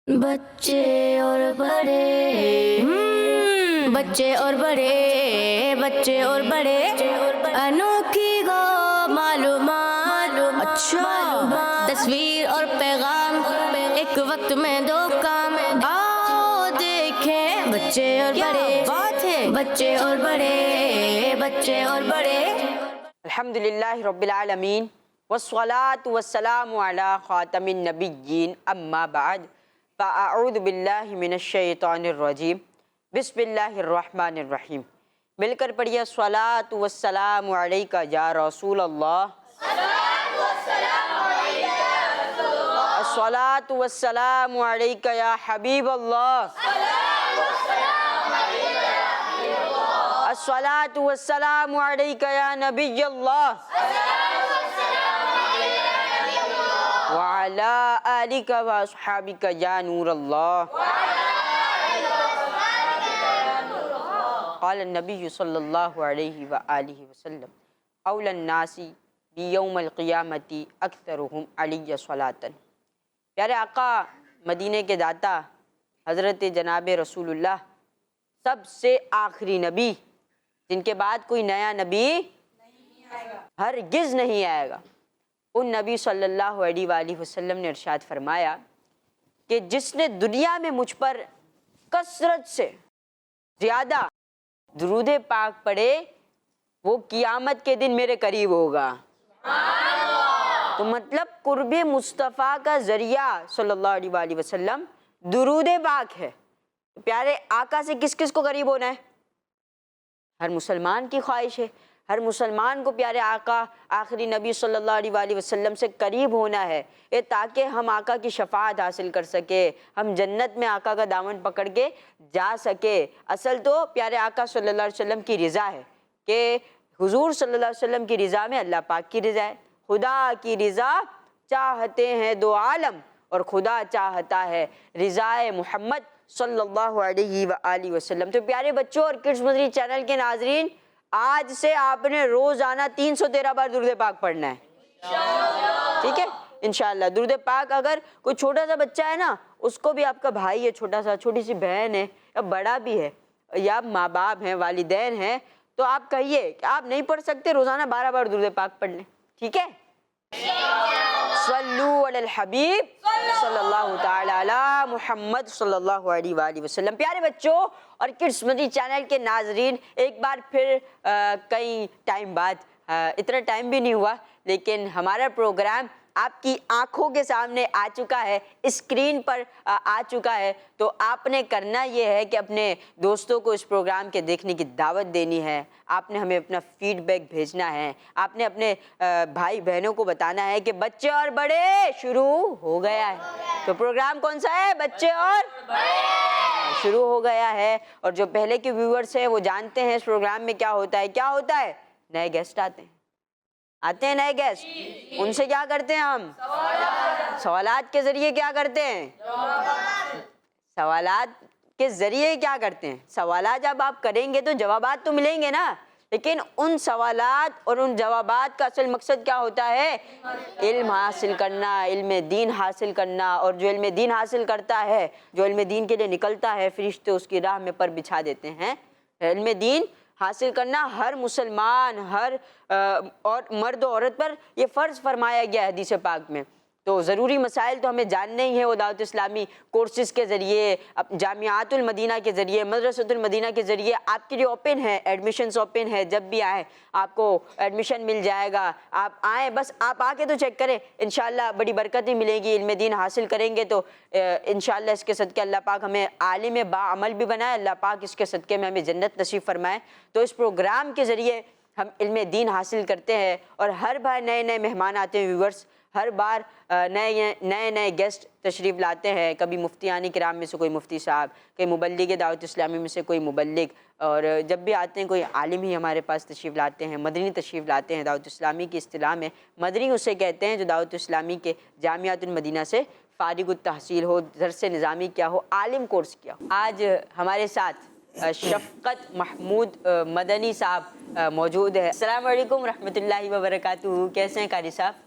بچے اور بڑے بچے اور بڑے بچے اور بڑے انوکھی گو معلومات اچھا تصویر اور پیغام ایک وقت میں دو کام آؤ دیکھیں بچے اور بڑے بات ہے بچے اور بڑے بچے اور بڑے الحمدللہ رب العالمین والصلاة والسلام علی خاتم النبیین اما بعد فاعوذ باللہ من الشیطان الرجیم بسم اللہ الرحمن الرحیم مل کر پڑھیے الصلاة والسلام علیکہ یا رسول اللہ الصلاة والسلام علیکہ یا حبیب اللہ الصلاة والسلام علیکہ یا نبی اللہ وعلی آلکہ واصحابکہ یا نور اللہ قال النبی صلی اللہ علیہ وآلہ وسلم اول الناس بیوم القیامت اکثرهم علی صلاۃ۔ پیارے آقا مدینے کے داتا حضرت جناب رسول اللہ سب سے آخری نبی جن کے بعد کوئی نیا نبی ہرگز نہیں آئے گا، ان نبی صلی اللہ علیہ وآلہ وسلم نے ارشاد فرمایا کہ جس نے دنیا میں مجھ پر کثرت سے زیادہ درود پاک پڑھے وہ قیامت کے دن میرے قریب ہوگا۔ تو مطلب قرب مصطفیٰ کا ذریعہ صلی اللہ علیہ وآلہ وسلم درود پاک ہے۔ پیارے آقا سے کس کس کو قریب ہونا ہے؟ ہر مسلمان کی خواہش ہے، ہر مسلمان کو پیارے آقا آخری نبی صلی اللہ علیہ وآلہ وسلم سے قریب ہونا ہے، یہ تاکہ ہم آقا کی شفاعت حاصل کر سکے، ہم جنت میں آقا کا دامن پکڑ کے جا سکے۔ اصل تو پیارے آقا صلی اللہ علیہ وسلم کی رضا ہے کہ حضور صلی اللہ علیہ وسلم کی رضا میں اللہ پاک کی رضا ہے۔ خدا کی رضا چاہتے ہیں دو عالم اور خدا چاہتا ہے رضا محمد صلی اللہ علیہ وآلہ وسلم۔ تو پیارے بچوں اور کڈس مدنی چینل کے ناظرین، آج سے آپ نے روزانہ 313 بار درود پاک پڑھنا ہے، ٹھیک ہے؟ انشاءاللہ درود پاک اگر کوئی چھوٹا سا بچہ ہے نا، اس کو بھی آپ کا بھائی ہے چھوٹا سا، چھوٹی سی بہن ہے یا بڑا بھی ہے یا ماں باپ ہیں، والدین ہیں، تو آپ کہیے کہ آپ نہیں پڑھ سکتے روزانہ 12 بار درود پاک پڑھ لیں، ٹھیک ہے؟ صلو علی الحبیب صلی اللہ تعالی علی محمد صلی اللہ علیہ وآلہ وسلم۔ پیارے بچوں اور کڈس مدنی چینل کے ناظرین، ایک بار پھر کئی ٹائم بعد، اتنا ٹائم بھی نہیں ہوا لیکن ہمارا پروگرام آپ کی آنکھوں کے سامنے آ چکا ہے، اسکرین پر آ چکا ہے، تو آپ نے کرنا یہ ہے کہ اپنے دوستوں کو اس پروگرام کے دیکھنے کی دعوت دینی ہے، آپ نے ہمیں اپنا فیڈ بیک بھیجنا ہے، آپ نے اپنے بھائی بہنوں کو بتانا ہے کہ بچے اور بڑے شروع ہو گیا ہے۔ تو پروگرام کون سا ہے؟ بچے اور بڑے شروع ہو گیا ہے۔ اور جو پہلے کے ویورز ہیں وہ جانتے ہیں اس پروگرام میں کیا ہوتا ہے۔ کیا ہوتا ہے؟ نئے گیسٹ آتے ہیں نئے گیسٹ، ان سے کیا کرتے ہیں ہم؟ سوالات کے ذریعے کیا کرتے ہیں؟ سوالات کے ذریعے کیا کرتے ہیں؟ سوالات جب آپ کریں گے تو جوابات تو ملیں گے نا، لیکن ان سوالات اور ان جوابات کا اصل مقصد کیا ہوتا ہے؟ علم حاصل کرنا، علم دین حاصل کرنا۔ اور جو علم دین حاصل کرتا ہے، جو علم دین کے لیے نکلتا ہے، فرشتے اس کی راہ میں پر بچھا دیتے ہیں۔ علم دین حاصل کرنا ہر مسلمان، ہر اور مرد و عورت پر یہ فرض فرمایا گیا ہے حدیث پاک میں۔ تو ضروری مسائل تو ہمیں جاننے ہی ہیں، وہ دعوت اسلامی کورسز کے ذریعے، جامعات المدینہ کے ذریعے، مدرسۃ المدینہ کے ذریعے آپ کے لیے اوپن ہے، ایڈمیشنز اوپن ہے، جب بھی آئیں آپ کو ایڈمیشن مل جائے گا۔ آپ آئیں، بس آپ آ کے تو چیک کریں، انشاءاللہ بڑی برکتیں ملیں گی۔ علم دین حاصل کریں گے تو انشاءاللہ اس کے صدقے اللہ پاک ہمیں عالم باعمل بھی بنائے، اللہ پاک اس کے صدقے میں ہمیں جنت نصیب فرمائے۔ تو اس پروگرام کے ذریعے ہم علم دین حاصل کرتے ہیں اور ہر بار نئے نئے مہمان آتے ہیں، ویورز ہر بار نئے گیسٹ تشریف لاتے ہیں، کبھی مفتیان کرام میں سے کوئی مفتی صاحب، کئی مبلغ دعوت اسلامی میں سے کوئی مبلغ، اور جب بھی آتے ہیں کوئی عالم ہی ہمارے پاس تشریف لاتے ہیں، مدنی تشریف لاتے ہیں۔ دعوت اسلامی کی اصطلاح میں مدنی اسے کہتے ہیں جو دعوت اسلامی کے جامعات المدینہ سے فارغ التحصیل ہو، درس نظامی کیا ہو، عالم کورس کیا ہو۔ آج ہمارے ساتھ شفقت محمود مدنی صاحب موجود ہے۔ السلام علیکم ورحمۃ اللہ وبرکاتہ، کیسے ہیں قاری صاحب؟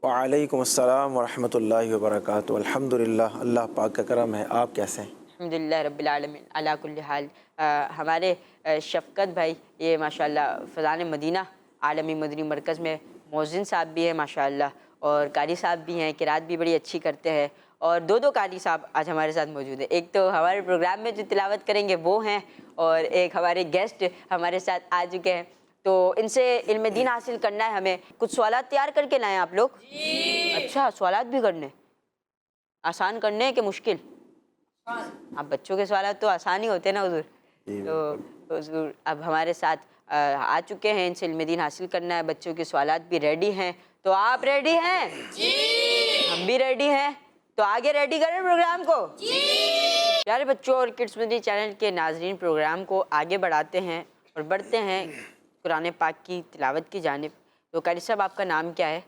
وعلیکم السلام ورحمۃ اللہ وبرکاتہ۔ الحمدللہ، اللہ پاک کا کرم ہے۔ آپ کیسے ہیں؟ الحمدللہ رب العالمین علی کل حال۔ ہمارے شفقت بھائی یہ ماشاءاللہ فضان مدینہ عالمی مدنی مرکز میں مؤذن صاحب بھی ہیں ماشاءاللہ، اور قاری صاحب بھی ہیں، قرات بھی بڑی اچھی کرتے ہیں، اور دو قاری صاحب آج ہمارے ساتھ موجود ہیں۔ ایک تو ہمارے پروگرام میں جو تلاوت کریں گے وہ ہیں، اور ایک ہمارے گیسٹ ہمارے ساتھ آ چکے ہیں، تو ان سے علم دین حاصل کرنا ہے ہمیں۔ کچھ سوالات تیار کر کے لائیں آپ لوگ؟ اچھا، سوالات بھی کرنے آسان کرنے ہیں کہ مشکل؟ اب بچوں کے سوالات تو آسان ہی ہوتے ہیں نا حضور۔ تو حضور اب ہمارے ساتھ آ چکے ہیں، ان سے علم دین حاصل کرنا ہے، بچوں کے سوالات بھی ریڈی ہیں، تو آپ ریڈی ہیں؟ جی۔ ہم بھی ریڈی ہیں، تو آگے ریڈی کریں پروگرام کو؟ جی۔ پیارے بچوں اور کڈس مدنی چینل کے ناظرین، پروگرام کو آگے بڑھاتے ہیں اور بڑھتے ہیں قرآن پاک کی تلاوت کی جانب۔ تو قاری صاحب آپ کا نام کیا ہے؟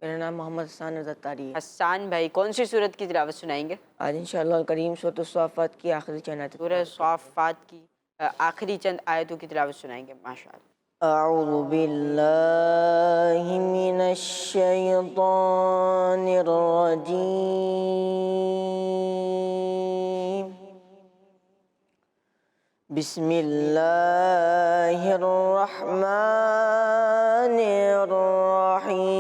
میرا نام محمد حسان رضا طاری ہے۔ حسان بھائی، کون سی سورت کی تلاوت سنائیں گے؟ آج انشاءاللہ الکریم سورۃ الصافات کی آخری چند آیتیں۔ سورہ صافات کی آخری چند آیتوں کی تلاوت سنائیں گے ماشاءاللہ۔ اعوذ باللہ من الشیطان الرجیم، بسم اللہ الرحمن الرحیم،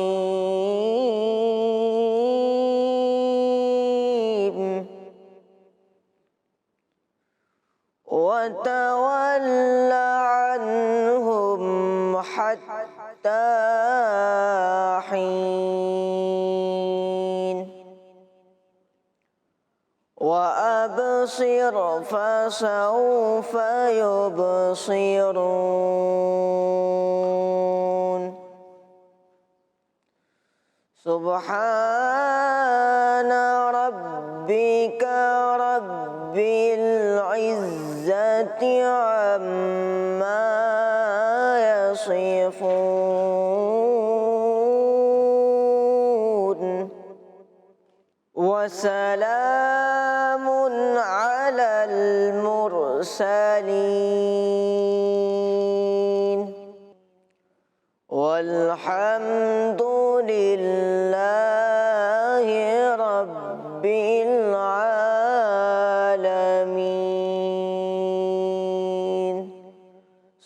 وتول عنهم حتى حين، وأبصر فسوف يبصرون، سبحان ربك رب العزة عما يصفون، وسلام على المرسلين، والحمد لله رب العالمين،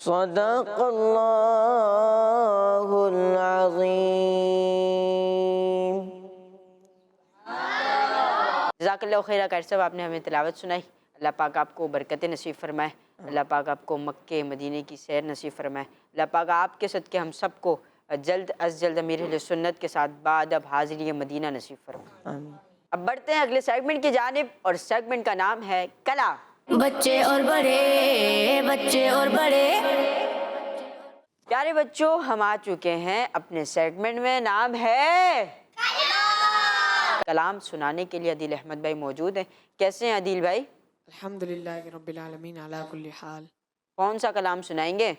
صدق اللہ العظیم۔ جزاک اللہ خیر قاری صاحب، آپ نے ہمیں تلاوت سنائی۔ اللہ پاک آپ کو برکتیں نصیب فرمائے، اللہ پاک آپ کو مکے مدینے کی سیر نصیب فرمائے، اللہ پاک آپ کے صدقے ہم سب کو جلد از جلد امیر اہل سنت کے ساتھ بادب حاضری مدینہ نصیب فرمائے۔ آمین۔ اب بڑھتے ہیں اگلے سیگمنٹ کی جانب، اور سیگمنٹ کا نام ہے کلام۔ بچے اور بڑے، بچے اور بڑے، پیارے بچوں، ہم آ چکے ہیں اپنے سیگمنٹ میں، نام ہے کلام۔ سنانے کے لیے عدیل احمد بھائی موجود ہیں۔ کیسے ہیں عدیل بھائی؟ الحمدللہ رب العالمین علی کل حال۔ کون سا کلام سنائیں گے؟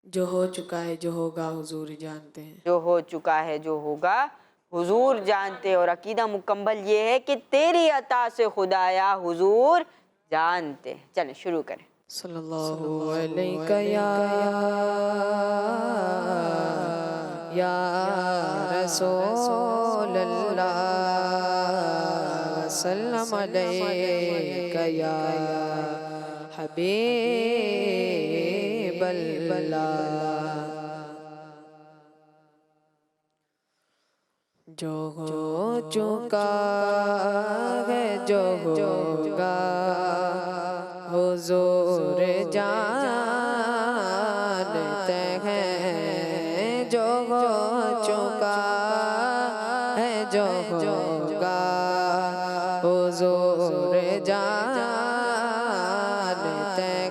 جو ہو چکا ہے جو ہوگا حضور جانتے ہیں۔ جو ہو چکا ہے جو ہوگا حضور جانتے، اور عقیدہ مکمل یہ ہے کہ تیری عطا سے خدایا حضور جانتے ہیں۔ چلیں شروع کریں۔ صلی اللہ علیہ یا رسول اللہ، وسلم علیک یا حبیب اللہ، جو ہو چکا ہے جو ہوگا حضور جانتے ہیں، جو ہو چکا ہے جو ہوگا حضور جانتے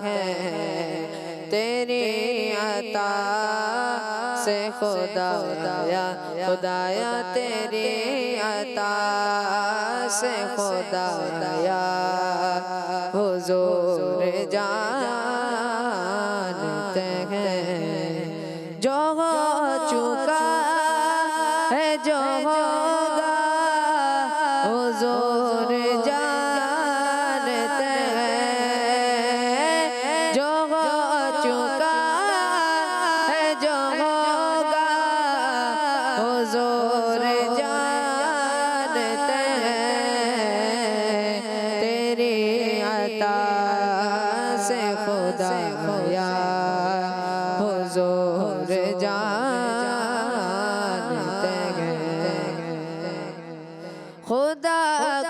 ہیں، تیری عطا سے خدایا خدایا، تیری عطا سے خدایا حضور جانتے ہیں، جو ہو چکا ہے جو ہوگا حضور جانتے ہیں، جو ہو چکا ہے جو ہوگا حضور جانتے عطا سے خدا یا حضور جانتے ہیں خدا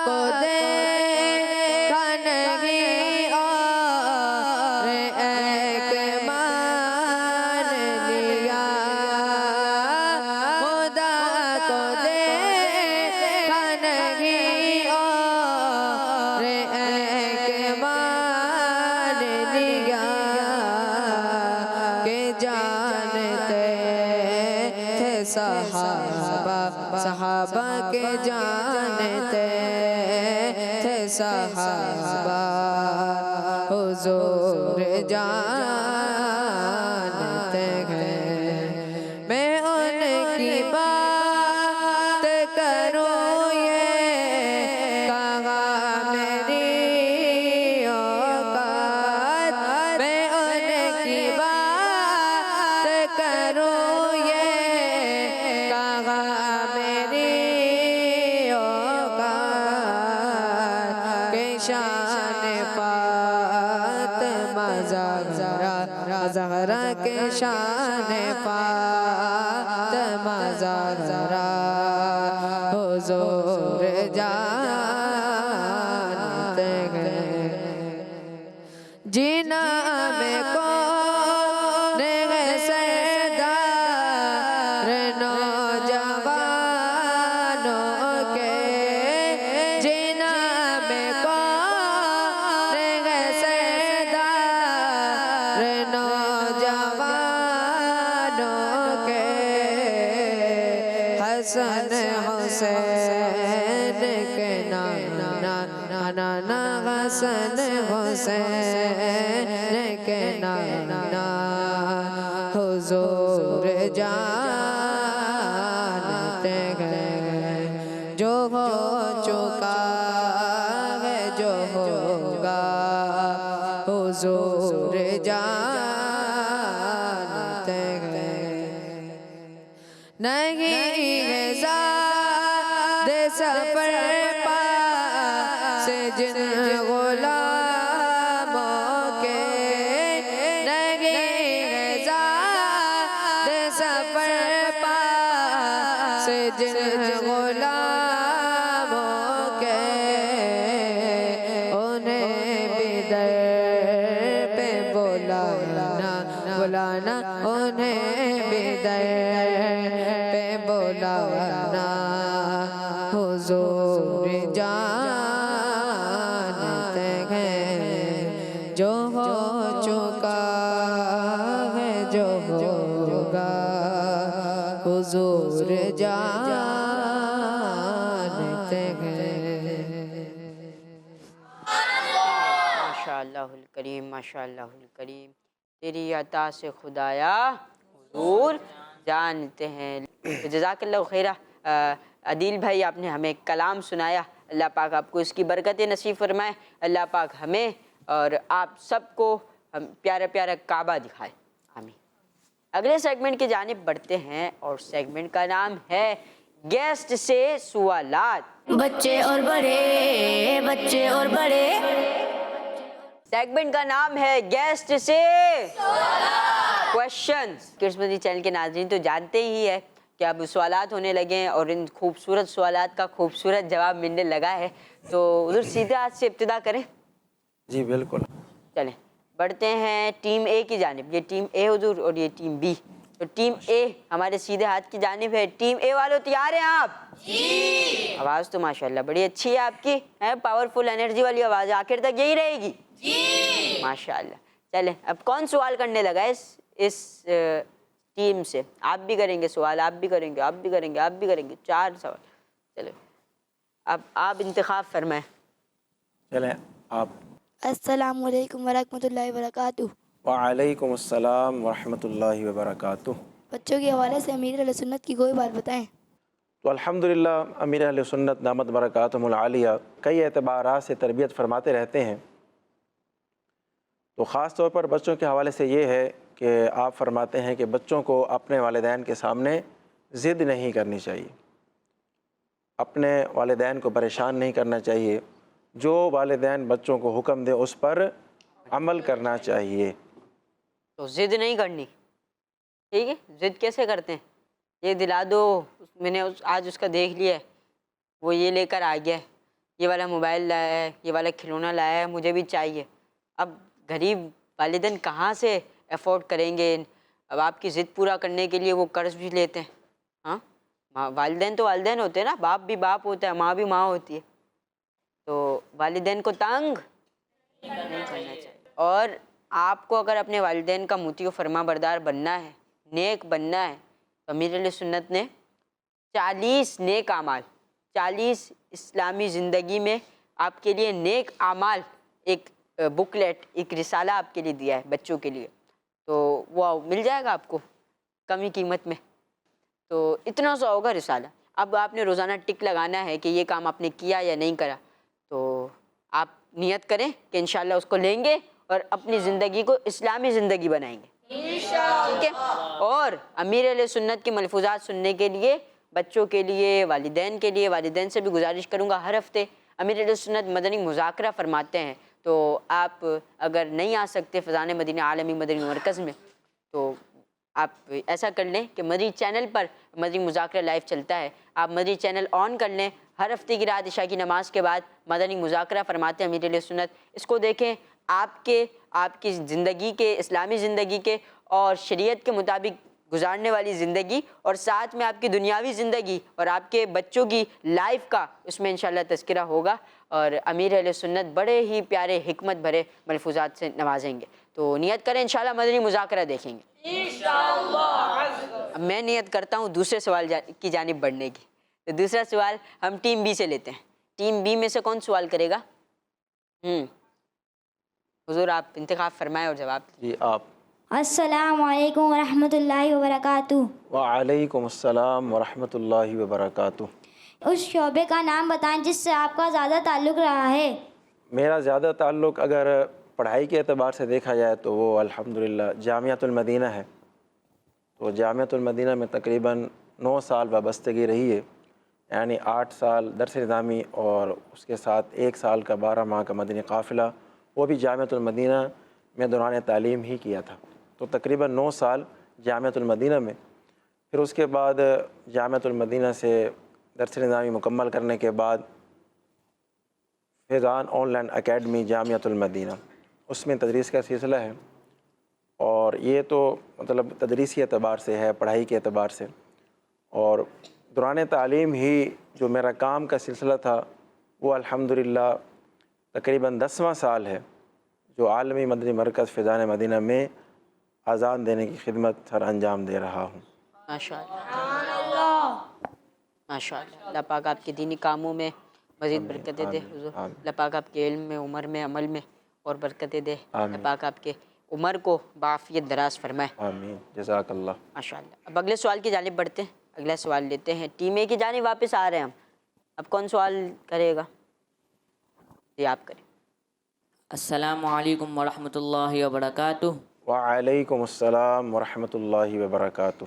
کو دیکھا نہیں اور ایک مان لیا خدا کو دیکھا نہیں اور ایک مان لیا کہ جانتے تھے صحابہ کے جانتے تھے صحابہ حضور جانتے ہیں میں ان کی بات کروں یہ کہاں میری اوقات میں ان کی بات کروں یہ کہاں میری اوقات کہ شان فاطمہ زہرا کے شان فاطمہ زہرا حضور جانتے ہیں جینا میں کون ہے سردار نوجوانوں کے جینا میں کون ہے سردار نوجوانوں کے حسن حسین کے نانا حسن حسین کے نانا حضور جانتے ہیں جو ہو چکا ہے جو ہوگا حضور جانتے ہیں نہیں ہے زاد سفر پاس جن غلاموں کے نہیں ہے زاد سفر پاس جن غلاموں کے انہیں بھی در پہ بلانا انہیں بھی در پہ بلانا حضور جانتے ہیں جو ہو چکا ہے جو ہوگا حضور جانتے ہیں ماشاءاللہ الکریم ماشاءاللہ الکریم تیری عطا سے خدایا حضور جانتے ہیں جزاک اللہ خیرہ عدیل بھائی آپ نے ہمیں کلام سنایا اللہ پاک آپ کو اس کی برکتیں نصیب فرمائے اللہ پاک ہمیں اور آپ سب کو پیارا پیارا کعبہ دکھائے آمین اگلے سیگمنٹ کی جانب بڑھتے ہیں اور سیگمنٹ کا نام ہے گیسٹ سے سوالات بچے اور بڑے سیگمنٹ کا نام ہے گیسٹ سے کوشچنز کڈس مدنی چینل کے ناظرین تو جانتے ہی ہے کہ اب سوالات ہونے لگے ہیں اور ان خوبصورت سوالات کا خوبصورت جواب ملنے لگا ہے تو حضور سیدھے ہاتھ سے ابتدا کریں جی بالکل چلیں بڑھتے ہیں ٹیم اے کی جانب یہ ٹیم اے حضور اور یہ ٹیم بی تو ٹیم اے ہمارے سیدھے ہاتھ کی جانب ہے ٹیم اے والوں تیار ہیں آپ جی آواز تو ماشاءاللہ بڑی اچھی ہے آپ کی پاورفل انرجی والی آواز آخر تک یہی رہے گی جی ماشاءاللہ چلیں اب کون سوال کرنے لگا ہے اس ٹیم سے آپ بھی کریں گے سوال آپ بھی کریں گے آپ بھی کریں گے آپ بھی کریں گے 4 سوال چلیں اب آپ انتخاب فرمائیں چلیں آپ السلام علیکم ورحمۃ اللہ وبرکاتہ وعلیکم السلام ورحمۃ اللہ وبرکاتہ بچوں کے حوالے سے امیر اہل سنت کی کوئی بات بتائیں تو الحمدللہ امیر اہل سنت دامت برکاتہم العالیہ کئی اعتبارات سے تربیت فرماتے رہتے ہیں تو خاص طور پر بچوں کے حوالے سے یہ ہے کہ آپ فرماتے ہیں کہ بچوں کو اپنے والدین کے سامنے ضد نہیں کرنی چاہیے، اپنے والدین کو پریشان نہیں کرنا چاہیے، جو والدین بچوں کو حکم دے اس پر عمل کرنا چاہیے۔ تو ضد نہیں کرنی، ٹھیک ہے؟ ضد کیسے کرتے ہیں؟ یہ دلا دو، میں نے آج اس کا دیکھ لیا ہے، وہ یہ لے کر آ گیا ہے، یہ والا موبائل لایا ہے، یہ والا کھلونا لایا ہے، مجھے بھی چاہیے۔ اب غریب والدین کہاں سے افورڈ کریں گے؟ اب آپ کی ضد پورا کرنے کے لیے وہ قرض بھی لیتے ہیں۔ ہاں، والدین تو والدین ہوتے ہیں نا، باپ بھی باپ ہوتا ہے، ماں بھی ماں ہوتی ہے، تو والدین کو تنگ نہیں کرنا چاہیے۔ اور آپ کو اگر اپنے والدین کا مطیع و فرما بردار بننا ہے، نیک بننا ہے، تو امیر علیہ سنت نے 40 نیک اعمال، 40 اسلامی زندگی میں آپ کے لیے نیک اعمال، ایک بکلیٹ، ایک رسالہ آپ کے لیے دیا ہے بچوں کے لیے، تو وہ مل جائے گا آپ کو کم ہی قیمت میں۔ تو اتنا سا ہوگا رسالہ۔ اب آپ نے روزانہ ٹک لگانا ہے کہ یہ کام آپ نے کیا یا نہیں کرا، تو آپ نیت کریں کہ انشاءاللہ اس کو لیں گے اور اپنی زندگی کو اسلامی زندگی بنائیں گے، ٹھیک ہے؟ اور امیر علیہ سنت کی ملفوظات سننے کے لیے بچوں کے لیے، والدین سے بھی گزارش کروں گا، ہر ہفتے امیر علیہ سنت مدنی مذاکرہ فرماتے ہیں، تو آپ اگر نہیں آ سکتے فیضان مدینہ عالمی مدنی مرکز میں، تو آپ ایسا کر لیں کہ مدنی چینل پر مدنی مذاکرہ لائیو چلتا ہے، آپ مدنی چینل آن کر لیں، ہر ہفتے کی رات عشاء کی نماز کے بعد مدنی مذاکرہ فرماتے ہیں امیر علیہ سنت، اس کو دیکھیں۔ آپ کی زندگی کے، اسلامی زندگی کے اور شریعت کے مطابق گزارنے والی زندگی، اور ساتھ میں آپ کی دنیاوی زندگی اور آپ کے بچوں کی لائف کا اس میں انشاءاللہ تذکرہ ہوگا، اور امیر اہل سنت بڑے ہی پیارے حکمت بھرے ملفوظات سے نوازیں گے۔ تو نیت کریں انشاءاللہ مدنی مذاکرہ دیکھیں گے انشاءاللہ۔ اب میں نیت کرتا ہوں دوسرے سوال کی جانب بڑھنے کی، تو دوسرا سوال ہم ٹیم بی سے لیتے ہیں۔ ٹیم بی میں سے کون سوال کرے گا؟ حضور آپ انتخاب فرمائیں اور جواب دیں۔ جی آپ۔ السلام علیکم ورحمۃ اللہ وبرکاتہ۔ وعلیکم السلام ورحمۃ اللہ وبرکاتہ۔ اس شعبے کا نام بتائیں جس سے آپ کا زیادہ تعلق رہا ہے۔ میرا زیادہ تعلق اگر پڑھائی کے اعتبار سے دیکھا جائے تو وہ الحمدللہ جامعۃ المدینہ ہے، تو جامعۃ المدینہ میں تقریباً 9 سال وابستگی رہی ہے، یعنی 8 سال درس نظامی اور اس کے ساتھ 1 سال کا 12 ماہ کا مدنی قافلہ، وہ بھی جامعۃ المدینہ میں دوران تعلیم ہی کیا تھا، تو تقریباً 9 سال جامعۃ المدینہ میں۔ پھر اس کے بعد جامعۃ المدینہ سے درس نظامی مکمل کرنے کے بعد فیضان آن لائن اکیڈمی جامعۃ المدینہ، اس میں تدریس کا سلسلہ ہے، اور یہ تو مطلب تدریسی اعتبار سے ہے، پڑھائی کے اعتبار سے، اور دوران تعلیم ہی جو میرا کام کا سلسلہ تھا وہ الحمدللہ تقریباً 10واں سال ہے جو عالمی مدنی مرکز فیضان مدینہ میں اذان دینے کی خدمت سر انجام دے رہا ہوں۔ ماشاءاللہ ماشاءاللہ، اللہ پاک آپ کے دینی کاموں میں مزید برکتیں دے حضور، اللہ پاک آپ کے علم میں، عمر میں، عمل میں اور برکتیں دے، اللہ پاک آپ کے عمر کو بعافیت دراز فرمائے، آمین، جزاک اللہ۔ ماشاءاللہ۔ اب اگلے سوال کی جانب بڑھتے ہیں، اگلا سوال لیتے ہیں، ٹیم اے کی جانب واپس آ رہے ہیں ہم۔ اب کون سوال کرے گا؟ جی آپ کریں۔ السلام علیکم ورحمۃ اللہ وبرکاتہ۔ وعلیکم السلام ورحمۃ اللہ وبرکاتہ۔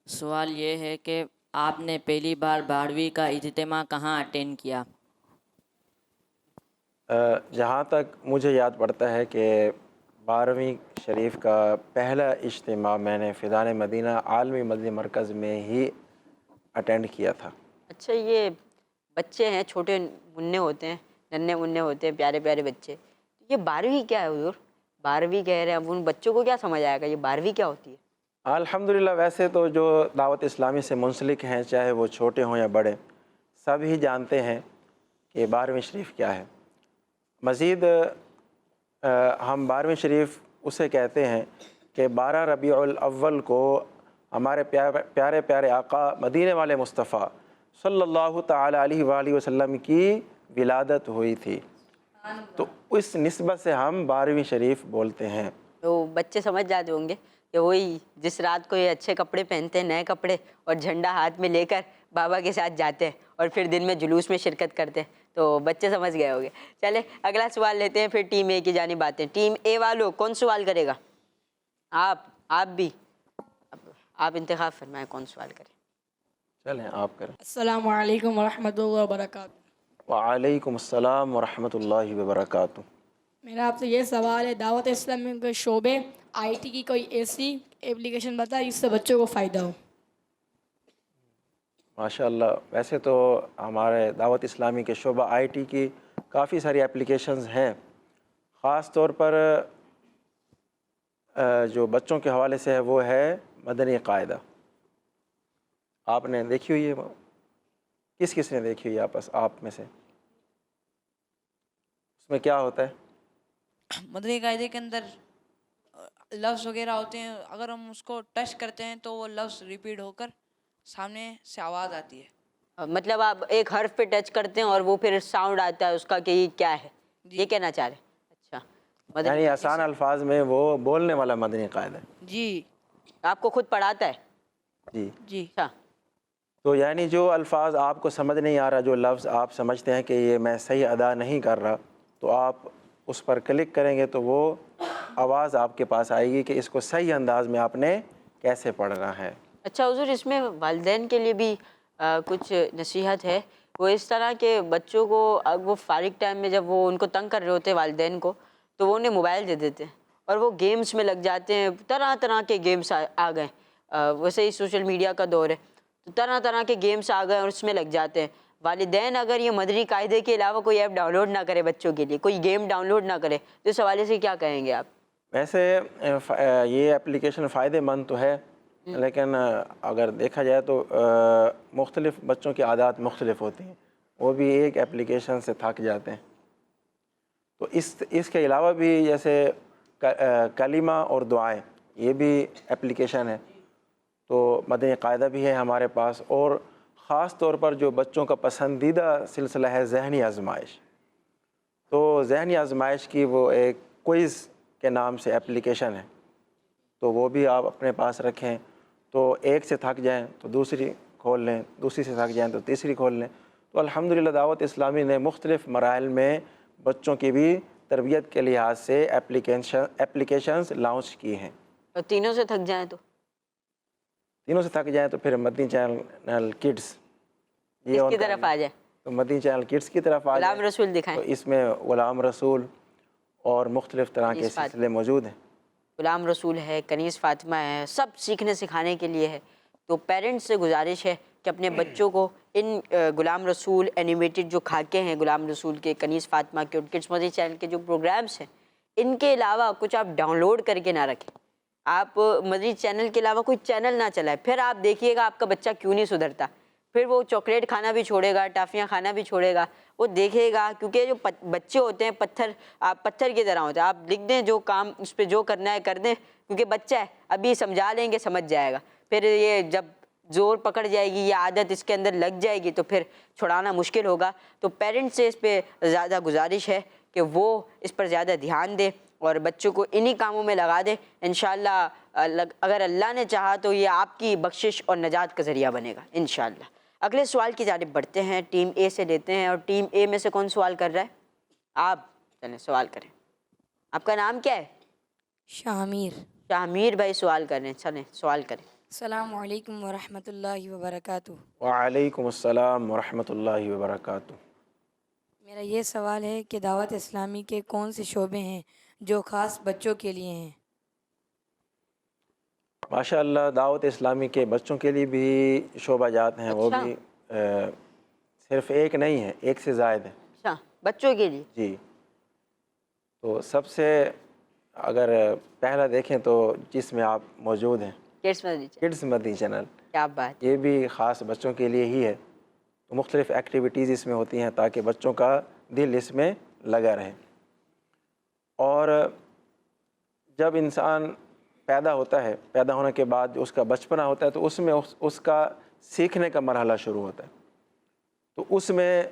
سوال یہ ہے کہ آپ نے پہلی بار 12ویں کا اجتماع کہاں اٹینڈ کیا؟ جہاں تک مجھے یاد پڑتا ہے کہ 12ویں شریف کا پہلا اجتماع میں نے فیضان مدینہ عالمی مدنی مرکز میں ہی اٹینڈ کیا تھا۔ اچھا، یہ بچے ہیں، چھوٹے منع ہوتے ہیں، ننھے منع ہوتے ہیں، پیارے پیارے بچے، یہ 12ویں کیا ہے حضور؟ 12ویں کہہ رہے ہیں، اب ان بچوں کو کیا سمجھ آئے گا یہ 12ویں کیا ہوتی ہے؟ الحمدللہ ویسے تو جو دعوت اسلامی سے منسلک ہیں، چاہے وہ چھوٹے ہوں یا بڑے، سب ہی جانتے ہیں کہ 12ویں شریف کیا ہے۔ مزید ہم 12ویں شریف اسے کہتے ہیں کہ 12 ربیع الاول کو ہمارے پیارے پیارے آقا مدینے والے مصطفیٰ صلی اللہ تعالیٰ علیہ وآلہ وسلم کی ولادت ہوئی تھی، تو اس نسبت سے ہم 12ویں شریف بولتے ہیں۔ تو بچے سمجھ جاتے ہوں گے کہ وہی جس رات کو یہ اچھے کپڑے پہنتے ہیں، نئے کپڑے، اور جھنڈا ہاتھ میں لے کر بابا کے ساتھ جاتے ہیں اور پھر دن میں جلوس میں شرکت کرتے ہیں، تو بچے سمجھ گئے ہوں گے۔ چلے اگلا سوال لیتے ہیں، پھر ٹیم اے کی جانب آتے ہیں۔ ٹیم اے والوں کون سوال کرے گا؟ آپ بھی آپ انتخاب فرمائیں کون سوال کرے۔ چلیں آپ کریں۔ السلام علیکم ورحمۃ اللہ وبرکاتہ۔ وعلیکم السلام ورحمۃ اللہ وبرکاتہ۔ میرا آپ سے یہ سوال ہے، دعوت اسلامی کے شعبے آئی ٹی کی کوئی ایسی ایپلیکیشن بتائیں جس سے بچوں کو فائدہ ہو۔ ماشاء اللہ، ویسے تو ہمارے دعوت اسلامی کے شعبہ آئی ٹی کی کافی ساری اپلیکیشنز ہیں، خاص طور پر جو بچوں کے حوالے سے ہے وہ ہے مدنی قاعدہ۔ آپ نے دیکھی ہوئی ہے؟ کس نے دیکھی ہوئی ہے آپ میں سے؟ اس میں کیا ہوتا ہے؟ مدنی قاعدے کے اندر لفظ وغیرہ ہوتے ہیں، اگر ہم اس کو ٹچ کرتے ہیں تو وہ لفظ ریپیٹ ہو کر سامنے سے آواز آتی ہے۔ مطلب آپ ایک حرف پہ ٹچ کرتے ہیں اور وہ پھر ساؤنڈ آتا ہے اس کا کہ یہ کیا ہے، یہ کہنا چاہ رہے ہیں؟ اچھا، یعنی آسان الفاظ میں وہ بولنے والا مدنی قاعدہ ہے۔ جی، آپ کو خود پڑھاتا ہے؟ جی جی، اچھا، تو یعنی جو الفاظ آپ کو سمجھ نہیں آ رہا، جو لفظ آپ سمجھتے ہیں کہ یہ میں صحیح ادا نہیں کر رہا، تو آپ اس پر کلک کریں گے تو وہ آواز آپ کے پاس آئے گی کہ اس کو صحیح انداز میں آپ نے کیسے پڑھنا ہے۔ اچھا حضور، اس میں والدین کے لیے بھی کچھ نصیحت ہے؟ وہ اس طرح کہ بچوں کو وہ فارغ ٹائم میں جب وہ ان کو تنگ کر رہے ہوتے ہیں والدین کو، تو وہ انہیں موبائل دے دیتے ہیں اور وہ گیمز میں لگ جاتے ہیں، طرح طرح کے گیمز آ گئے، ویسے ہی سوشل میڈیا کا دور ہے تو طرح طرح کے گیمز آ گئے اور اس میں لگ جاتے ہیں۔ والدین اگر یہ مدنی قاعدے کے علاوہ کوئی ایپ ڈاؤن لوڈ نہ کرے بچوں کے لیے، کوئی گیم ڈاؤن لوڈ نہ کرے، تو اس حوالے سے کیا کہیں گے آپ؟ ویسے یہ اپلیکیشن فائدہ مند تو ہے، لیکن اگر دیکھا جائے تو مختلف بچوں کی عادات مختلف ہوتی ہیں، وہ بھی ایک اپلیکیشن سے تھک جاتے ہیں۔ تو اس کے علاوہ بھی جیسے کلمہ اور دعائیں، یہ بھی اپلیکیشن ہے، تو مدنی قاعدہ بھی ہے ہمارے پاس، اور خاص طور پر جو بچوں کا پسندیدہ سلسلہ ہے ذہنی آزمائش، تو ذہنی آزمائش کی وہ ایک کوئز کے نام سے اپلیکیشن ہے، تو وہ بھی آپ اپنے پاس رکھیں، تو ایک سے تھک جائیں تو دوسری کھول لیں، دوسری سے تھک جائیں تو تیسری کھول لیں۔ تو الحمدللہ دعوت اسلامی نے مختلف مراحل میں بچوں کی بھی تربیت کے لحاظ سے اپلیکیشنز لانچ کی ہیں۔ اور تینوں سے تھک جائیں تو؟ تینوں سے تھک جائیں تو پھر مدنی چینل کڈس، یہ اس کی طرف آ جائیں، تو مدنی چینل کڈس کی طرف آ جائیں، غلام رسول دکھائیں۔ تو اس میں غلام رسول اور مختلف طرح کے سلسلے موجود ہیں۔ غلام رسول ہے، کنیز فاطمہ ہے، سب سیکھنے سکھانے کے لیے ہے۔ تو پیرنٹس سے گزارش ہے کہ اپنے بچوں کو ان غلام رسول اینیمیٹڈ جو خاکے ہیں غلام رسول کے، کنیز فاطمہ کے اور کڈس مدنی چینل کے جو پروگرامس ہیں، ان کے علاوہ کچھ آپ ڈاؤن لوڈ کر کے نہ رکھیں۔ آپ مدنی چینل کے علاوہ کوئی چینل نہ چلائیں، پھر آپ دیکھیے گا آپ کا بچہ کیوں نہیں سدھرتا، پھر وہ چاکلیٹ کھانا بھی چھوڑے گا، ٹافیاں کھانا بھی چھوڑے گا، وہ دیکھے گا، کیونکہ جو بچے ہوتے ہیں پتھر کی طرح ہوتے ہیں، آپ لکھ دیں جو کام اس پہ جو کرنا ہے کر دیں، کیونکہ بچہ ہے، ابھی سمجھا لیں گے سمجھ جائے گا، پھر یہ جب زور پکڑ جائے گی، یہ عادت اس کے اندر لگ جائے گی تو پھر چھڑانا مشکل ہوگا۔ تو پیرنٹس سے اس پہ زیادہ گزارش ہے کہ وہ اس پر زیادہ دھیان دے اور بچوں کو انہی کاموں میں لگا دے۔ انشاءاللہ اگر اللہ نے چاہا تو یہ آپ کی بخشش اور نجات کا ذریعہ بنے گا انشاءاللہ۔ اگلے سوال کی جانب بڑھتے ہیں، ٹیم اے سے لیتے ہیں، اور ٹیم اے میں سے کون سوال کر رہا ہے؟ آپ چلیں سوال کریں۔ آپ کا نام کیا ہے؟ شامیر۔ شامیر بھائی سوال کر رہے ہیں، چلیں سوال کریں۔ السلام علیکم ورحمۃ اللہ وبرکاتہ۔ وعلیکم السلام ورحمۃ اللہ وبرکاتہ۔ میرا یہ سوال ہے کہ دعوت اسلامی کے کون سے شعبے ہیں جو خاص بچوں کے لیے ہیں؟ ماشاء اللہ دعوت اسلامی کے بچوں کے لیے بھی شعبہ جات ہیں، وہ بھی صرف ایک نہیں ہے، ایک سے زائد ہے۔ اچھا، بچوں کے لیے؟ جی، تو سب سے اگر پہلا دیکھیں تو جس میں آپ موجود ہیں کڈس مدنی چینل، کیا بات، یہ بھی خاص بچوں کے لیے ہی ہے، تو مختلف ایکٹیویٹیز اس میں ہوتی ہیں تاکہ بچوں کا دل اس میں لگا رہے۔ اور جب انسان پیدا ہوتا ہے، پیدا ہونے کے بعد جو اس کا بچپنا ہوتا ہے تو اس میں اس کا سیکھنے کا مرحلہ شروع ہوتا ہے، تو اس میں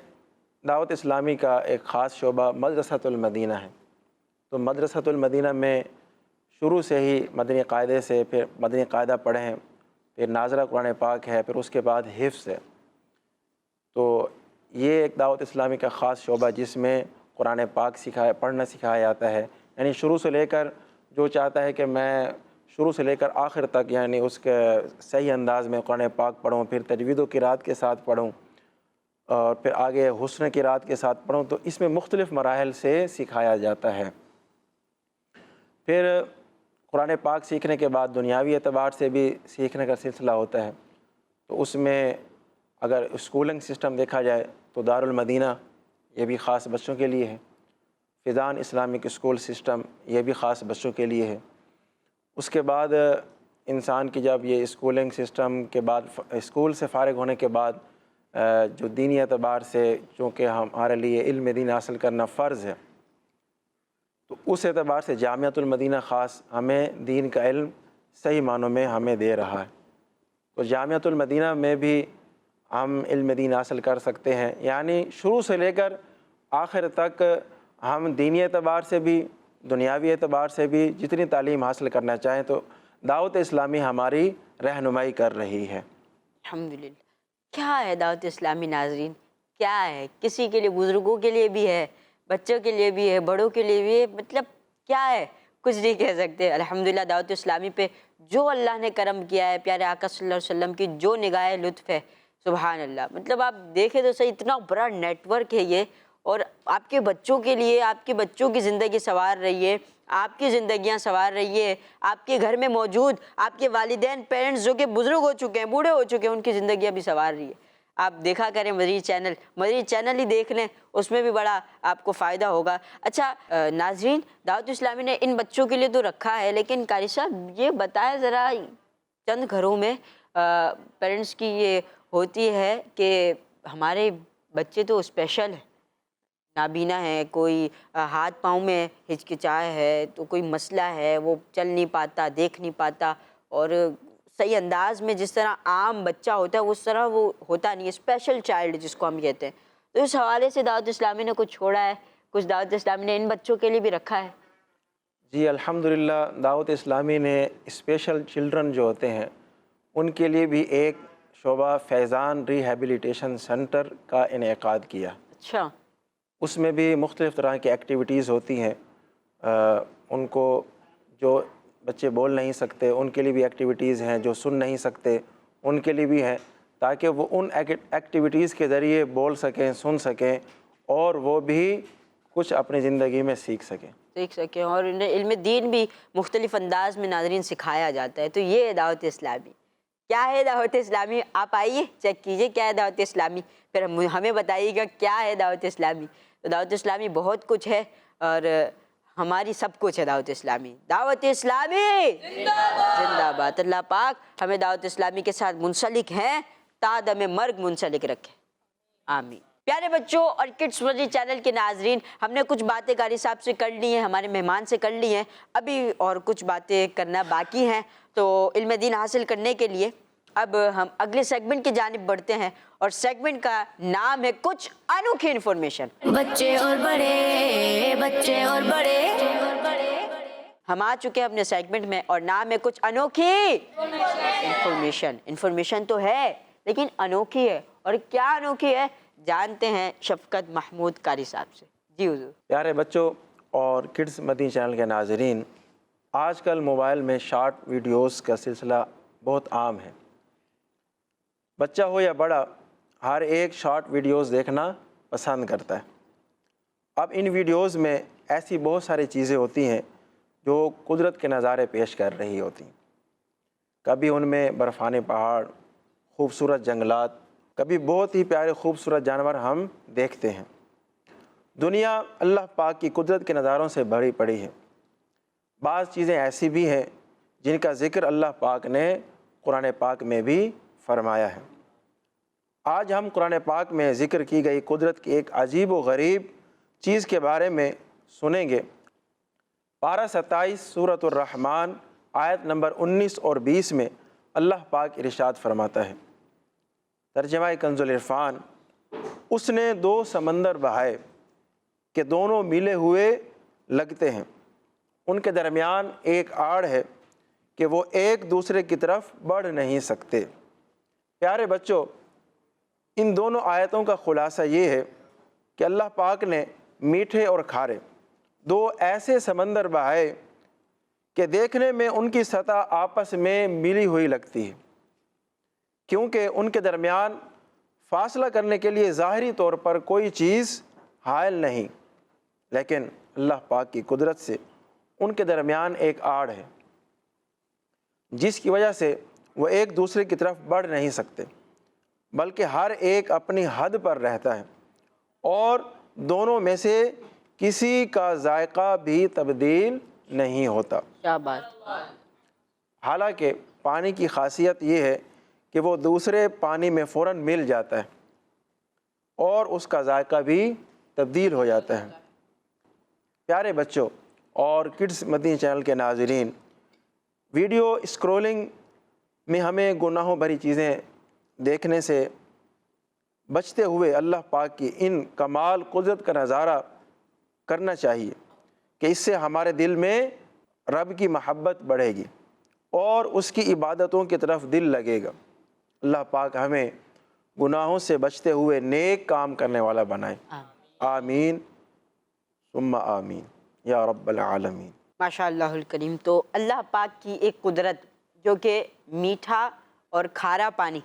دعوت اسلامی کا ایک خاص شعبہ مدرسۃ المدینہ ہے۔ تو مدرسۃ المدینہ میں شروع سے ہی مدنی قاعدے سے، پھر مدنی قاعدہ پڑھیں، پھر ناظرہ قرآن پاک ہے، پھر اس کے بعد حفظ ہے۔ تو یہ ایک دعوت اسلامی کا خاص شعبہ جس میں قرآن پاک پڑھنا سکھایا جاتا ہے، یعنی شروع سے لے کر جو چاہتا ہے کہ میں شروع سے لے کر آخر تک یعنی اس کے صحیح انداز میں قرآن پاک پڑھوں، پھر تجوید و قرات کے ساتھ پڑھوں، اور پھر آگے حسن قرات کے ساتھ پڑھوں، تو اس میں مختلف مراحل سے سکھایا جاتا ہے۔ پھر قرآن پاک سیکھنے کے بعد دنیاوی اعتبار سے بھی سیکھنے کا سلسلہ ہوتا ہے، تو اس میں اگر اسکولنگ سسٹم دیکھا جائے تو دارالمدینہ یہ بھی خاص بچوں کے لیے ہے، فیضان اسلامک اسکول سسٹم یہ بھی خاص بچوں کے لیے ہے۔ اس کے بعد انسان کی جب یہ اسکولنگ سسٹم کے بعد اسکول سے فارغ ہونے کے بعد جو دینی اعتبار سے چونکہ ہمارے لیے علم دین حاصل کرنا فرض ہے، تو اس اعتبار سے جامعۃ المدینہ خاص ہمیں دین کا علم صحیح معنوں میں ہمیں دے رہا ہے۔ تو جامعۃ المدینہ میں بھی ہم علم دین حاصل کر سکتے ہیں، یعنی شروع سے لے کر آخر تک ہم دینی اعتبار سے بھی دنیاوی اعتبار سے بھی جتنی تعلیم حاصل کرنا چاہیں تو دعوت اسلامی ہماری رہنمائی کر رہی ہے۔ الحمدللہ۔ کیا ہے دعوت اسلامی ناظرین؟ کیا ہے؟ کسی کے لیے، بزرگوں کے لیے بھی ہے، بچوں کے لیے بھی ہے، بڑوں کے لیے بھی ہے، مطلب کیا ہے کچھ نہیں کہہ سکتے۔ الحمدللہ دعوت اسلامی پہ جو اللہ نے کرم کیا ہے، پیارے آقا صلی اللہ علیہ وسلم کی جو نگاہ لطف ہے، سبحان اللہ۔ مطلب آپ دیکھیں تو صحیح اتنا بڑا نیٹ ورک ہے یہ، اور آپ کے بچوں کے لیے، آپ کے بچوں کی زندگی سنوار رہی ہے، آپ کی زندگیاں سنوار رہی ہے، آپ کے گھر میں موجود آپ کے والدین پیرنٹس جو کہ بزرگ ہو چکے ہیں، بوڑھے ہو چکے ہیں، ان کی زندگیاں بھی سنوار رہی ہے۔ آپ دیکھا کریں مدری چینل ہی دیکھ لیں، اس میں بھی بڑا آپ کو فائدہ ہوگا۔ اچھا ناظرین، دعوت اسلامی نے ان بچوں کے لیے تو رکھا ہے، لیکن قاری صاحب یہ بتائیں ذرا، چند گھروں میں پیرنٹس کی یہ ہوتی ہے کہ ہمارے بچے تو اسپیشل ہیں، نابینا ہے، کوئی ہاتھ پاؤں میں ہچکچائے ہے، تو کوئی مسئلہ ہے، وہ چل نہیں پاتا، دیکھ نہیں پاتا، اور صحیح انداز میں جس طرح عام بچہ ہوتا ہے اس طرح وہ ہوتا نہیں ہے، اسپیشل چائلڈ جس کو ہم کہتے ہیں۔ تو اس حوالے سے دعوت اسلامی نے کچھ چھوڑا ہے، کچھ دعوت اسلامی نے ان بچوں کے لیے بھی رکھا ہے؟ جی الحمدللہ، دعوت اسلامی نے اسپیشل چلڈرن جو ہوتے ہیں ان کے لیے بھی ایک شعبہ فیضان ریہیبلیٹیشن سینٹر کا انعقاد کیا۔ اچھا۔ اس میں بھی مختلف طرح کی ایکٹیویٹیز ہوتی ہیں، ان کو جو بچے بول نہیں سکتے ان کے لیے بھی ایکٹیویٹیز ہیں، جو سن نہیں سکتے ان کے لیے بھی ہیں، تاکہ وہ ان ایکٹیویٹیز کے ذریعے بول سکیں، سن سکیں، اور وہ بھی کچھ اپنی زندگی میں سیکھ سکیں، اور انہیں علم دین بھی مختلف انداز میں ناظرین سکھایا جاتا ہے۔ تو یہ ہے دعوت اسلامی۔ کیا ہے دعوت اسلامی؟ آپ آئیے چیک کیجئے کیا ہے دعوت اسلامی، پھر ہمیں بتائیے گا کیا ہے دعوت اسلامی۔ تو دعوت اسلامی بہت کچھ ہے، اور ہماری سب کچھ ہے دعوت اسلامی۔ دعوت اسلامی زندہ باد۔ اللہ پاک ہمیں دعوت اسلامی کے ساتھ منسلک ہیں تا دم مرگ منسلک رکھے، آمین۔ پیارے بچوں اور کڈس مدری چینل کے ناظرین، ہم نے کچھ باتیں قاری صاحب سے کر لی ہیں، ہمارے مہمان سے کر لی ہیں، ابھی اور کچھ باتیں کرنا باقی ہیں۔ تو علم دین حاصل کرنے کے لیے اب ہم اگلے سیگمنٹ کی جانب بڑھتے ہیں، اور سیگمنٹ کا نام ہے کچھ انوکھی انفارمیشن۔ بچے اور بڑے، بچے اور بڑے، ہم آ چکے ہیں اپنے سیگمنٹ میں، اور نام ہے کچھ انوکھی انفارمیشن۔ انفارمیشن تو ہے لیکن انوکھی ہے، اور کیا انوکھی ہے جانتے ہیں شفقت محمود قاری صاحب سے۔ جی حضور۔ پیارے بچوں اور کڈس مدنی چینل کے ناظرین، آج کل موبائل میں شارٹ ویڈیوز کا سلسلہ بہت عام ہے۔ بچہ ہو یا بڑا، ہر ایک شارٹ ویڈیوز دیکھنا پسند کرتا ہے۔ اب ان ویڈیوز میں ایسی بہت ساری چیزیں ہوتی ہیں جو قدرت کے نظارے پیش کر رہی ہوتی ہیں۔ کبھی ان میں برفانے پہاڑ، خوبصورت جنگلات، کبھی بہت ہی پیارے خوبصورت جانور ہم دیکھتے ہیں۔ دنیا اللہ پاک کی قدرت کے نظاروں سے بھری پڑی ہے۔ بعض چیزیں ایسی بھی ہیں جن کا ذکر اللہ پاک نے قرآن پاک میں بھی فرمایا ہے۔ آج ہم قرآن پاک میں ذکر کی گئی قدرت کی ایک عجیب و غریب چیز کے بارے میں سنیں گے۔ پارہ 27 سورۃ الرحمن آیت نمبر 19 اور 20 میں اللہ پاک ارشاد فرماتا ہے، ترجمہ کنز العرفان، اس نے 2 سمندر بہائے کہ دونوں ملے ہوئے لگتے ہیں، ان کے درمیان ایک آڑ ہے کہ وہ ایک دوسرے کی طرف بڑھ نہیں سکتے۔ پیارے بچوں، ان دونوں آیتوں کا خلاصہ یہ ہے کہ اللہ پاک نے میٹھے اور کھارے 2 ایسے سمندر بہائے کہ دیکھنے میں ان کی سطح آپس میں ملی ہوئی لگتی ہے، کیونکہ ان کے درمیان فاصلہ کرنے کے لیے ظاہری طور پر کوئی چیز حائل نہیں، لیکن اللہ پاک کی قدرت سے ان کے درمیان ایک آڑ ہے جس کی وجہ سے وہ ایک دوسرے کی طرف بڑھ نہیں سکتے، بلکہ ہر ایک اپنی حد پر رہتا ہے اور دونوں میں سے کسی کا ذائقہ بھی تبدیل نہیں ہوتا۔ کیا بات! حالانکہ پانی کی خاصیت یہ ہے کہ وہ دوسرے پانی میں فوراً مل جاتا ہے اور اس کا ذائقہ بھی تبدیل ہو جاتا ہے۔ پیارے بچوں اور کڈس مدنی چینل کے ناظرین، ویڈیو اسکرولنگ میں ہمیں گناہوں بھری چیزیں دیکھنے سے بچتے ہوئے اللہ پاک کی ان کمال قدرت کا نظارہ کرنا چاہیے کہ اس سے ہمارے دل میں رب کی محبت بڑھے گی اور اس کی عبادتوں کی طرف دل لگے گا۔ اللہ پاک ہمیں گناہوں سے بچتے ہوئے نیک کام کرنے والا بنائے، آمین ثم آمین یا رب العالمین۔ ماشاء اللہ الکریم۔ تو اللہ پاک کی ایک قدرت جو کہ میٹھا اور کھارا پانی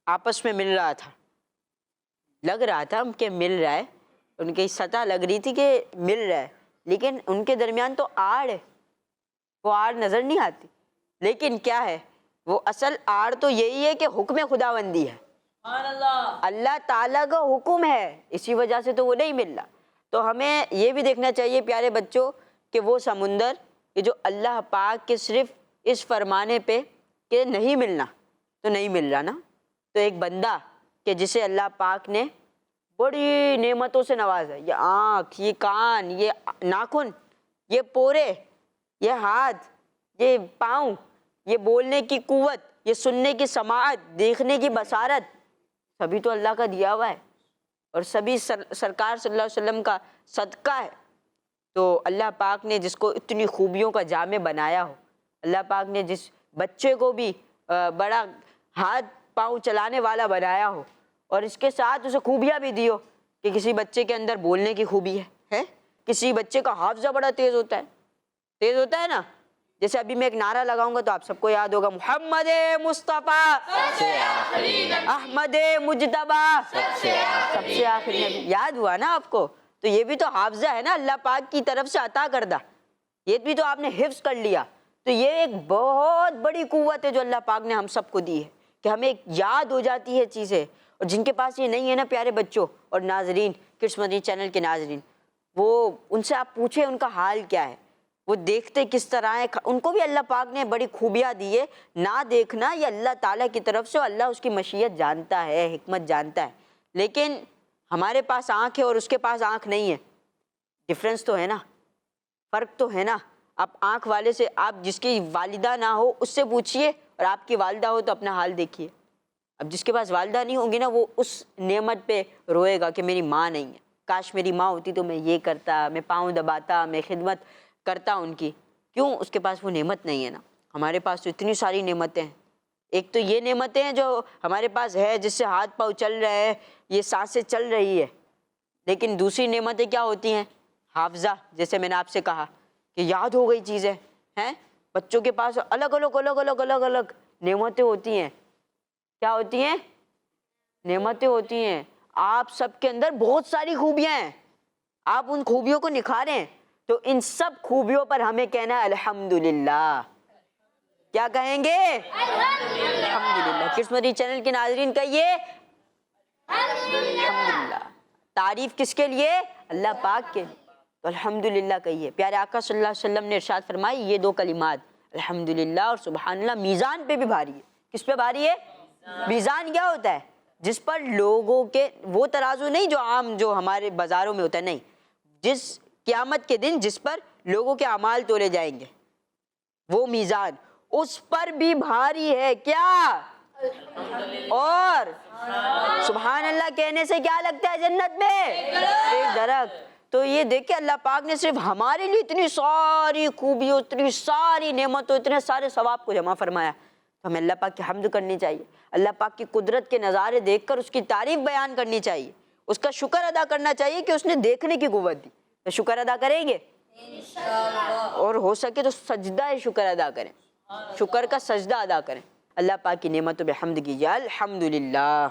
آپس میں مل رہا تھا، لگ رہا تھا کہ مل رہا ہے، ان کی سطح لگ رہی تھی کہ مل رہا ہے، لیکن ان کے درمیان تو آڑ ہے، وہ آڑ نظر نہیں آتی، لیکن کیا ہے وہ اصل آڑ تو یہی ہے کہ حکم خداوندی ہے، اللہ تعالیٰ کا حکم ہے، اسی وجہ سے تو وہ نہیں مل رہا۔ تو ہمیں یہ بھی دیکھنا چاہیے پیارے بچوں کہ وہ سمندر کہ جو اللہ پاک کے صرف اس فرمانے پہ کہ نہیں ملنا تو نہیں مل رہا نا، تو ایک بندہ کہ جسے اللہ پاک نے بڑی نعمتوں سے نوازا، یہ آنکھ، یہ کان، یہ ناخن، یہ پورے، یہ ہاتھ، یہ پاؤں، یہ بولنے کی قوت، یہ سننے کی سماعت، دیکھنے کی بصارت، سبھی تو اللہ کا دیا ہوا ہے اور سبھی سرکار صلی اللہ علیہ وسلم کا صدقہ ہے۔ تو اللہ پاک نے جس کو اتنی خوبیوں کا جامع بنایا ہو، اللہ پاک نے جس بچے کو بھی بڑا ہاتھ پاؤں چلانے والا بنایا ہو اور اس کے ساتھ اسے خوبیاں بھی دی ہو کہ کسی بچے کے اندر بولنے کی خوبی ہے، کسی بچے کا حافظہ بڑا تیز ہوتا ہے نا، جیسے ابھی میں ایک نعرہ لگاؤں گا تو آپ سب کو یاد ہوگا، محمد مصطفیٰ احمد مجتبیٰ سب سے آخری نبی، یاد ہوا نا آپ کو؟ تو یہ بھی تو حافظہ ہے نا اللہ پاک کی طرف سے عطا کردہ، یہ بھی تو آپ نے حفظ کر لیا۔ تو یہ ایک بہت بڑی قوت ہے جو اللہ پاک نے ہم سب کو دی ہے کہ ہمیں یاد ہو جاتی ہے چیزیں، اور جن کے پاس یہ نہیں ہے نا پیارے بچوں اور ناظرین، کڈس مدنی چینل کے ناظرین، وہ ان سے آپ پوچھیں ان کا حال کیا ہے، وہ دیکھتے کس طرح ہیں، ان کو بھی اللہ پاک نے بڑی خوبیاں دی ہے۔ نہ دیکھنا یہ اللہ تعالیٰ کی طرف سے، اللہ اس کی مشیت جانتا ہے، حکمت جانتا ہے، لیکن ہمارے پاس آنکھ ہے اور اس کے پاس آنکھ نہیں ہے، ڈفرینس تو ہے نا، فرق تو ہے نا۔ آپ آنکھ والے سے، آپ جس کی والدہ نہ ہو اس سے پوچھئے، اور آپ کی والدہ ہو تو اپنا حال دیکھیے۔ اب جس کے پاس والدہ نہیں ہوں گی نا، وہ اس نعمت پہ روئے گا کہ میری ماں نہیں ہے، کاش میری ماں ہوتی تو میں یہ کرتا، میں پاؤں دباتا، میں خدمت کرتا ان کی۔ کیوں؟ اس کے پاس وہ نعمت نہیں ہے نا۔ ہمارے پاس تو اتنی ساری نعمتیں ہیں، ایک تو یہ نعمتیں ہیں جو ہمارے پاس ہے، جس سے ہاتھ پاؤں چل رہے ہیں، یہ سانسیں چل رہی ہے، لیکن دوسری نعمتیں کیا ہوتی ہیں؟ حافظہ، جیسے میں نے آپ سے کہا کہ یاد ہو گئی چیزیں ہیں، بچوں کے پاس الگ الگ نعمتیں ہوتی ہیں۔ کیا ہوتی ہیں؟ نعمتیں ہوتی ہیں۔ آپ سب کے اندر بہت ساری خوبیاں ہیں، آپ ان خوبیوں کو نکھاریں، تو ان سب خوبیوں پر ہمیں کہنا ہے الحمدللہ۔ کیا کہیں گے؟ الحمدللہ۔ کڈس مدنی چینل کے ناظرین کہیے الحمدللہ۔ تعریف کس کے لیے؟ اللہ پاک کے لیے، تو الحمدللہ کہیے۔ پیارے آقا صلی اللہ علیہ وسلم نے ارشاد فرمائی، یہ دو کلمات الحمدللہ اور سبحان اللہ میزان پہ بھی بھاری ہے۔ کس پہ بھاری ہے؟ میزان کیا ہوتا ہے؟ جس پر لوگوں کے، وہ ترازو نہیں جو عام جو ہمارے بازاروں میں ہوتا ہے، نہیں، جس قیامت کے دن جس پر لوگوں کے اعمال تولے جائیں گے، وہ میزان اس پر بھی بھاری ہے۔ کیا؟ اور سبحان اللہ کہنے سے کیا لگتا ہے جنت میں؟ ایک درخت۔ تو یہ دیکھیں اللہ پاک نے صرف ہمارے لیے اتنی ساری خوبیوں، اتنی ساری نعمتوں، اتنے سارے ثواب کو جمع فرمایا، تو ہمیں اللہ پاک کی حمد کرنی چاہیے، اللہ پاک کی قدرت کے نظارے دیکھ کر اس کی تعریف بیان کرنی چاہیے، اس کا شکر ادا کرنا چاہیے کہ اس نے دیکھنے کی قوت دی۔ تو شکر ادا کریں گے اور ہو سکے تو سجدہ شکر ادا کریں، شکر کا سجدہ ادا کریں، اللہ پاک کی نعمتوں پہ حمد کیجیے۔ الحمدللہ۔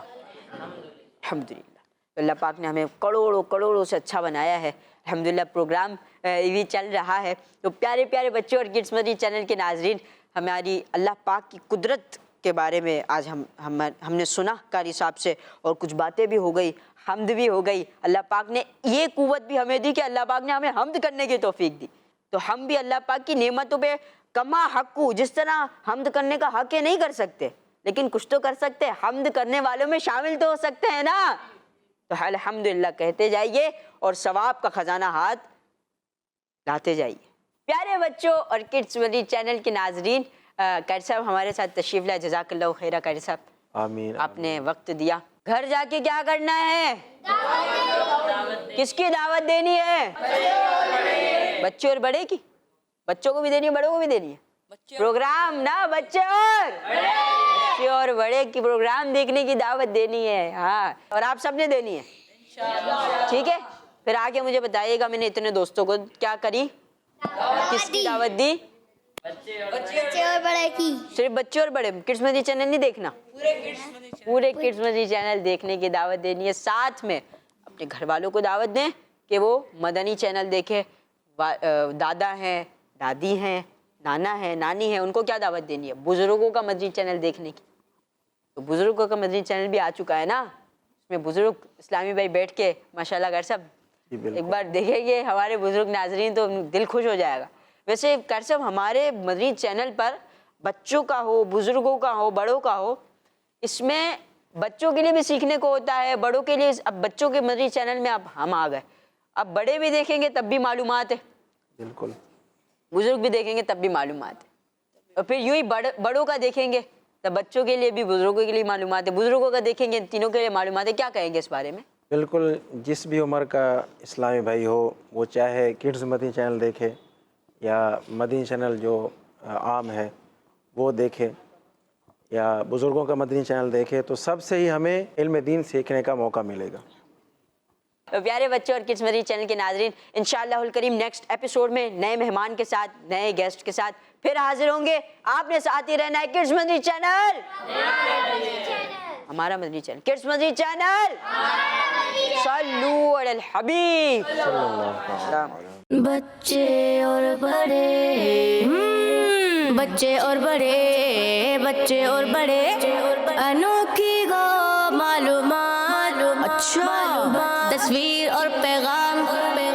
الحمدللہ. تو اللہ پاک نے ہمیں کروڑوں سے اچھا بنایا ہے. الحمدللہ پروگرام بھی چل رہا ہے. تو پیارے پیارے بچوں اور کڈس مدنی چینل کے ناظرین, ہماری اللہ پاک کی قدرت کے بارے میں آج ہم نے سنا قاری صاحب سے, اور کچھ باتیں بھی ہو گئی, حمد بھی ہو گئی. اللہ پاک نے یہ قوت بھی ہمیں دی کہ اللہ پاک نے ہمیں حمد کرنے کی توفیق دی. تو ہم بھی اللہ پاک کی نعمتوں پہ کما حقو, جس طرح حمد کرنے کا حق ہے نہیں کر سکتے, لیکن کچھ تو کر سکتے ہیں, حمد کرنے والوں میں شامل تو ہو سکتے ہیں نا. تو الحمدللہ کہتے جائیے اور ثواب کا خزانہ ہاتھ لاتے جائیے. پیارے بچوں اور کڈس مدنی چینل کے ناظرین, قاری صاحب ہمارے ساتھ تشریف لائے, جزاک اللہ خیرہ قاری صاحب. آمین. آپ نے وقت دیا. گھر جا کے کیا کرنا ہے؟ کس کی دعوت دینی ہے؟ بچے اور بڑے کی. بچوں کو بھی دینی ہے, بڑوں کو بھی دینی ہے. پروگرام نا بچے اور بڑے کی پروگرام دیکھنے کی دعوت دینی ہے. ہاں, اور آپ سب نے دینی ہے. ٹھیک ہے, پھر آگے مجھے بتائیے گا میں نے اتنے دوستوں کو کیا کری, کس کی دعوت دی؟ بچے اور بڑے کی. صرف بچے اور بڑے. کڈس مدنی چینل نہیں دیکھنا, پورے کڈس مدنی چینل دیکھنے کی دعوت دینی ہے. ساتھ میں اپنے گھر والوں کو دعوت دیں کہ وہ مدنی چینل دیکھے. دادا ہیں, دادی ہیں, نانا ہے, نانی ہے, ان کو کیا دعوت دینی ہے؟ بزرگوں کا مدنی چینل دیکھنے کی. تو بزرگوں کا مدنی چینل بھی آ چکا ہے نا, اس میں بزرگ اسلامی بھائی بیٹھ کے ماشاءاللہ قاری صاحب ایک بار دیکھیں گے ہمارے بزرگ ناظرین تو دل خوش ہو جائے گا. ویسے قاری صاحب ہمارے مدنی چینل پر بچوں کا ہو, بزرگوں کا ہو, بڑوں کا ہو, اس میں بچوں کے لیے بھی سیکھنے کو ہوتا ہے, بڑوں کے لیے. اب بچوں کے مدنی چینل میں اب ہم آ گئے, اب بڑے بھی دیکھیں گے تب بھی معلومات ہے, بالکل, بزرگ بھی دیکھیں گے تب بھی معلومات ہے, اور پھر یوں ہی بڑوں کا دیکھیں گے تو بچوں کے لیے بھی, بزرگوں کے لیے معلومات ہے, بزرگوں کا دیکھیں گے تینوں کے لیے معلومات ہے. کیا کہیں گے اس بارے میں؟ بالکل. جس بھی عمر کا اسلامی بھائی ہو, وہ چاہے کڈس مدنی چینل دیکھے یا مدنی چینل جو عام ہے وہ دیکھے, یا بزرگوں کا مدنی چینل دیکھے, تو سب سے ہی ہمیں علم دین سیکھنے کا موقع ملے گا. پیارے بچے اور کڈس مدنی چینل کے ناظرین, انشاءاللہ الکریم نیکسٹ ایپیسوڈ میں نئے مہمان کے ساتھ, نئے گیسٹ کے ساتھ پھر حاضر ہوں گے. آپ نے ساتھ ہی رہنا ہے کڈس مدنی چینل, ہمارا مدنی چینل, کڈس مدنی چینل. صلو علی الحبیب. بچے اور بڑے, بچے اور بڑے, بچے اور بڑے, انوکھی گو معلومات. اچھا, تصویر اور پیغام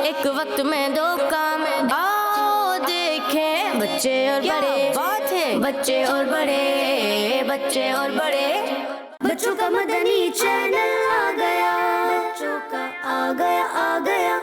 ایک وقت میں دو کام. آؤ دیکھیں بچے اور بڑے, بات ہے بچے اور بڑے, بچے اور بڑے. بچوں کا مدنی چینل آ گیا, بچوں کا آ گیا, آ گیا.